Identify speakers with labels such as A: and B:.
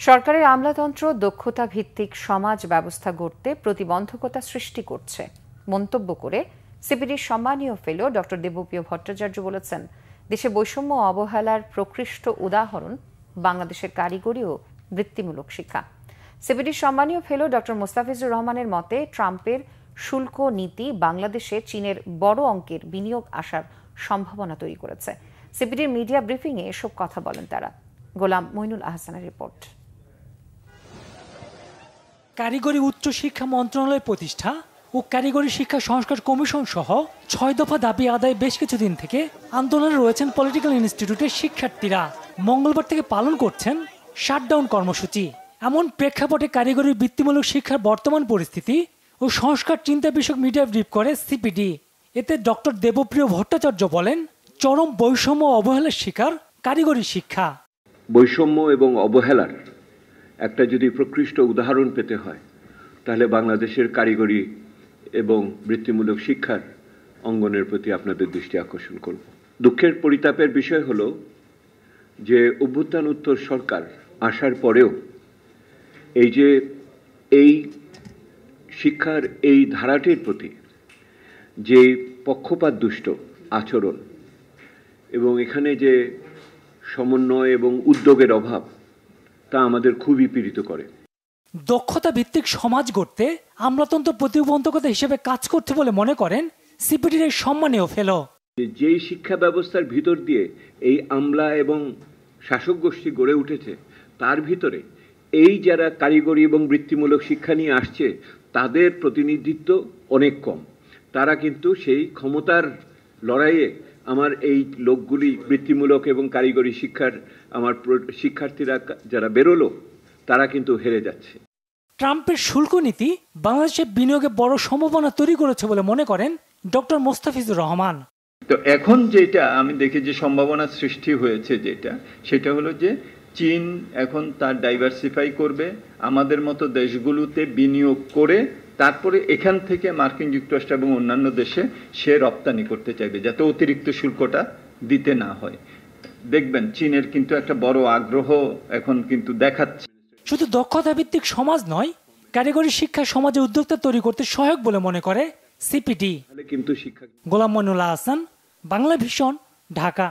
A: সরকারের আমলাতন্ত্র দক্ষতা ভিত্তিক সমাজ ব্যবস্থা গড়তে প্রতিবন্ধকতা সৃষ্টি করছে মন্তব্য করে সিপিডির সম্মানীয় ফেলো ডক্টর দেবপ্রিয় ভট্টাচার্য বলেছেন, দেশে বৈষম্য ও অবহেলার প্রকৃষ্ট উদাহরণ বাংলাদেশের কারিগরি ও বৃত্তিমূলক শিক্ষা। সিপিডির সম্মানীয় ফেলো ডক্টর মোস্তাফিজুর রহমানের মতে, ট্রাম্পের শুল্ক নীতি বাংলাদেশে চীনের বড় অঙ্কের বিনিয়োগ আসার সম্ভাবনা তৈরি করেছে। সিপিডির মিডিয়া ব্রিফিংয়ে এসব কথা বলেন তারা। গোলাম মইনুল আহসানের রিপোর্ট।
B: কারিগরি উচ্চ শিক্ষা মন্ত্রণালয় প্রতিষ্ঠা ও কারিগরি শিক্ষা সংস্কার কমিশন সহ ৬ দফা দাবি আদায় বেশ কিছুদিন থেকে আন্দোলনে রয়েছেন পলিটিক্যাল ইনস্টিটিউটের শিক্ষার্থীরা। মঙ্গলবার থেকে পালন করছেন শাটডাউন কর্মসূচি। এমন প্রেক্ষাপটে কারিগরি বৃত্তিমূলক শিক্ষার বর্তমান পরিস্থিতি ও সংস্কার চিন্তা বিষয়ক মিডিয়া ব্রিফ করে সিপিডি। এতে ডক্টর দেবপ্রিয় ভট্টাচার্য বলেন, চরম বৈষম্য ও অবহেলার শিকার কারিগরি শিক্ষা।
C: বৈষম্য এবং অবহেলার একটা যদি প্রকৃষ্ট উদাহরণ পেতে হয়, তাহলে বাংলাদেশের কারিগরি এবং বৃত্তিমূলক শিক্ষার অঙ্গনের প্রতি আপনাদের দৃষ্টি আকর্ষণ করব। দুঃখের পরিতাপের বিষয় হলো যে অভ্যুত্থান উত্তর সরকার আসার পরেও এই শিক্ষার এই ধারাটির প্রতি যে পক্ষপাত দুষ্ট আচরণ এবং এখানে যে সমন্বয় এবং উদ্যোগের অভাব, তা আমাদের খুবই পীড়িত করে।
B: দক্ষতা ভিত্তিক সমাজ গড়তে আমলাতন্ত্র প্রতিবন্ধকতা হিসেবে কাজ করতে বলে মনে করেন সিপিডির সম্মানীয় ফেলো।
C: যেই শিক্ষা ব্যবস্থার ভিতর দিয়ে এই আমলা এবং শাসক গোষ্ঠী গড়ে উঠেছে, তার ভিতরে এই যারা কারিগরি এবং বৃত্তিমূলক শিক্ষা নিয়ে আসছে, তাদের প্রতিনিধিত্ব অনেক কম। তারা কিন্তু সেই ক্ষমতার লড়াইয়ে আমার এই লোকগুলি বৃত্তিমূলক এবং কারিগরি শিক্ষার আমার শিক্ষার্থীরা যারা বেরোলো, তারা কিন্তু হেরে যাচ্ছে।
B: ট্রাম্পের শুল্ক নীতি বাংলাদেশে বিনিয়োগে বড় সম্ভাবনা তৈরি করেছে বলে মনে করেন ডক্টর মোস্তাফিজুর রহমান।
D: তো এখন যেটা আমি দেখি যে সম্ভাবনা সৃষ্টি হয়েছে, সেটা হলো যে চীন এখন তার ডাইভার্সিফাই করবে, আমাদের মতো দেশগুলোতে বিনিয়োগ করে তারপরে এখান থেকে মার্কিন যুক্তরাষ্ট্র এবং অন্যান্য দেশে সে রপ্তানি করতে চাইবে, যাতে অতিরিক্ত শুল্কটা দিতে না হয়। দেখবেন চীনের কিন্তু একটা বড় আগ্রহ এখন কিন্তু দেখাচ্ছে।
B: শুধু দক্ষতা ভিত্তিক সমাজ নয়, কারিগরি শিক্ষা সমাজে উদ্যোক্তা তৈরি করতে সহায়ক বলে মনে করে সিপিডি।
C: কিন্তু
B: গোলাম মইনুল আহসান, বাংলা ভিশন, ঢাকা।